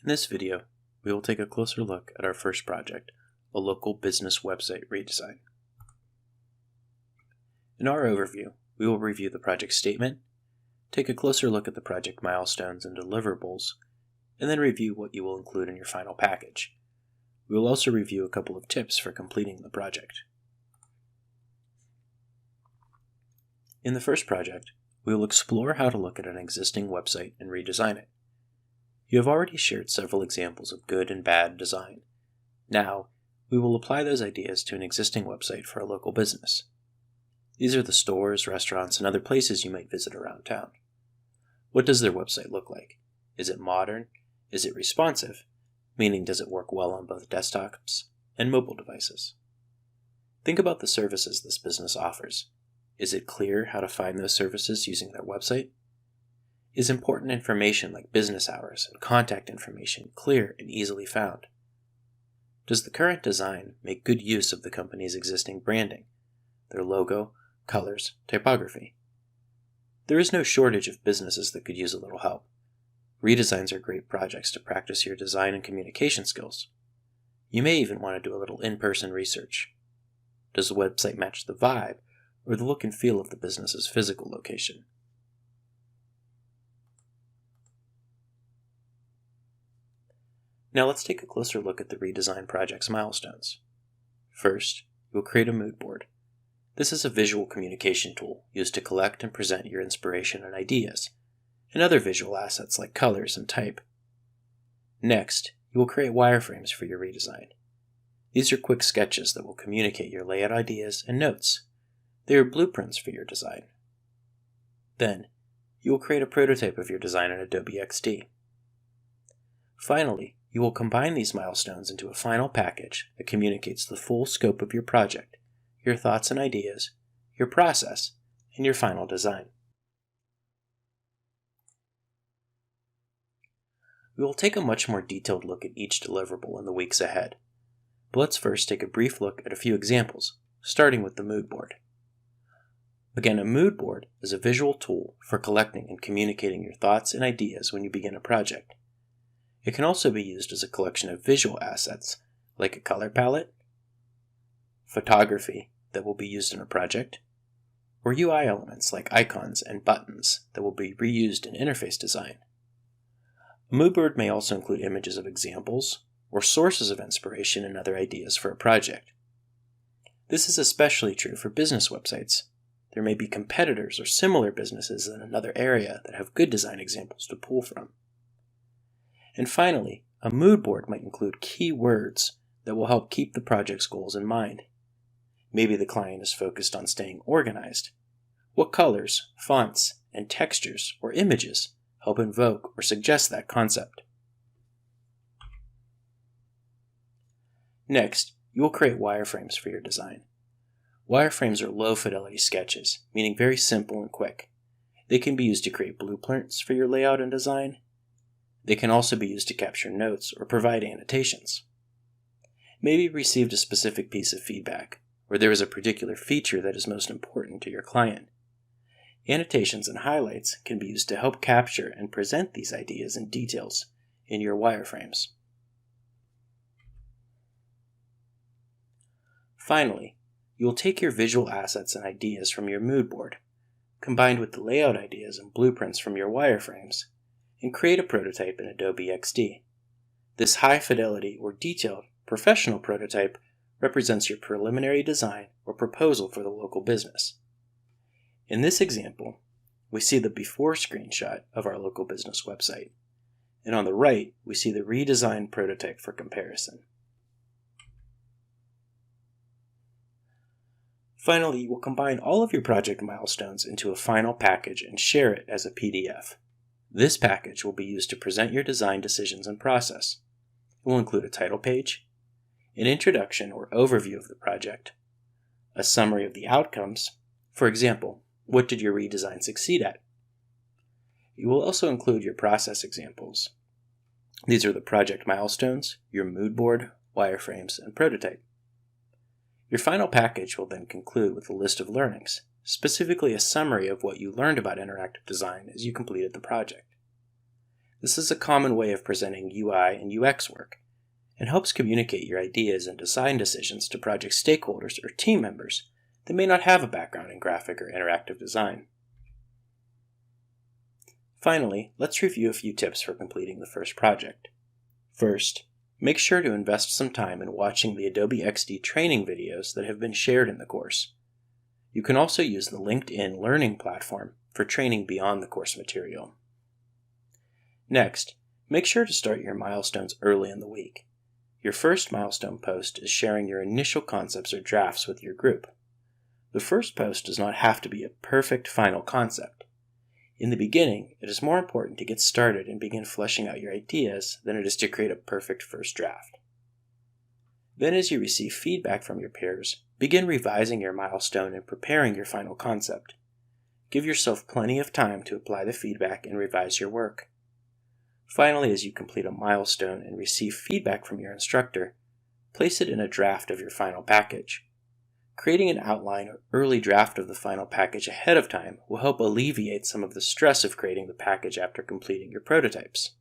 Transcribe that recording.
In this video, we will take a closer look at our first project, a local business website redesign. In our overview, we will review the project statement, take a closer look at the project milestones and deliverables, and then review what you will include in your final package. We will also review a couple of tips for completing the project. In the first project, we will explore how to look at an existing website and redesign it. You have already shared several examples of good and bad design. Now, we will apply those ideas to an existing website for a local business. These are the stores, restaurants, and other places you might visit around town. What does their website look like? Is it modern? Is it responsive? Meaning, does it work well on both desktops and mobile devices? Think about the services this business offers. Is it clear how to find those services using their website? Is important information like business hours and contact information clear and easily found? Does the current design make good use of the company's existing branding, their logo, colors, typography? There is no shortage of businesses that could use a little help. Redesigns are great projects to practice your design and communication skills. You may even want to do a little in-person research. Does the website match the vibe or the look and feel of the business's physical location? Now let's take a closer look at the redesign project's milestones. First, you will create a mood board. This is a visual communication tool used to collect and present your inspiration and ideas, and other visual assets like colors and type. Next, you will create wireframes for your redesign. These are quick sketches that will communicate your layout ideas and notes. They are blueprints for your design. Then, you will create a prototype of your design in Adobe XD. Finally, you will combine these milestones into a final package that communicates the full scope of your project, your thoughts and ideas, your process, and your final design. We will take a much more detailed look at each deliverable in the weeks ahead. But let's first take a brief look at a few examples, starting with the mood board. Again, a mood board is a visual tool for collecting and communicating your thoughts and ideas when you begin a project. It can also be used as a collection of visual assets, like a color palette, photography that will be used in a project, or UI elements like icons and buttons that will be reused in interface design. A mood board may also include images of examples or sources of inspiration and other ideas for a project. This is especially true for business websites. There may be competitors or similar businesses in another area that have good design examples to pull from. And finally, a mood board might include keywords that will help keep the project's goals in mind. Maybe the client is focused on staying organized. What colors, fonts, and textures or images help invoke or suggest that concept? Next, you will create wireframes for your design. Wireframes are low-fidelity sketches, meaning very simple and quick. They can be used to create blueprints for your layout and design. They can also be used to capture notes or provide annotations. Maybe you received a specific piece of feedback, or there is a particular feature that is most important to your client. Annotations and highlights can be used to help capture and present these ideas and details in your wireframes. Finally, you will take your visual assets and ideas from your mood board, combined with the layout ideas and blueprints from your wireframes, and create a prototype in Adobe XD. This high-fidelity or detailed professional prototype represents your preliminary design or proposal for the local business. In this example, we see the before screenshot of our local business website, and on the right, we see the redesigned prototype for comparison. Finally, you will combine all of your project milestones into a final package and share it as a PDF. This package will be used to present your design decisions and process. It will include a title page, an introduction or overview of the project, a summary of the outcomes, for example, what did your redesign succeed at? You will also include your process examples. These are the project milestones, your mood board, wireframes, and prototype. Your final package will then conclude with a list of learnings, specifically a summary of what you learned about interactive design as you completed the project. This is a common way of presenting UI and UX work, and helps communicate your ideas and design decisions to project stakeholders or team members that may not have a background in graphic or interactive design. Finally, let's review a few tips for completing the first project. First, make sure to invest some time in watching the Adobe XD training videos that have been shared in the course. You can also use the LinkedIn Learning platform for training beyond the course material. Next, make sure to start your milestones early in the week. Your first milestone post is sharing your initial concepts or drafts with your group. The first post does not have to be a perfect final concept. In the beginning, it is more important to get started and begin fleshing out your ideas than it is to create a perfect first draft. Then, as you receive feedback from your peers, begin revising your milestone and preparing your final concept. Give yourself plenty of time to apply the feedback and revise your work. Finally, as you complete a milestone and receive feedback from your instructor, place it in a draft of your final package. Creating an outline or early draft of the final package ahead of time will help alleviate some of the stress of creating the package after completing your prototypes.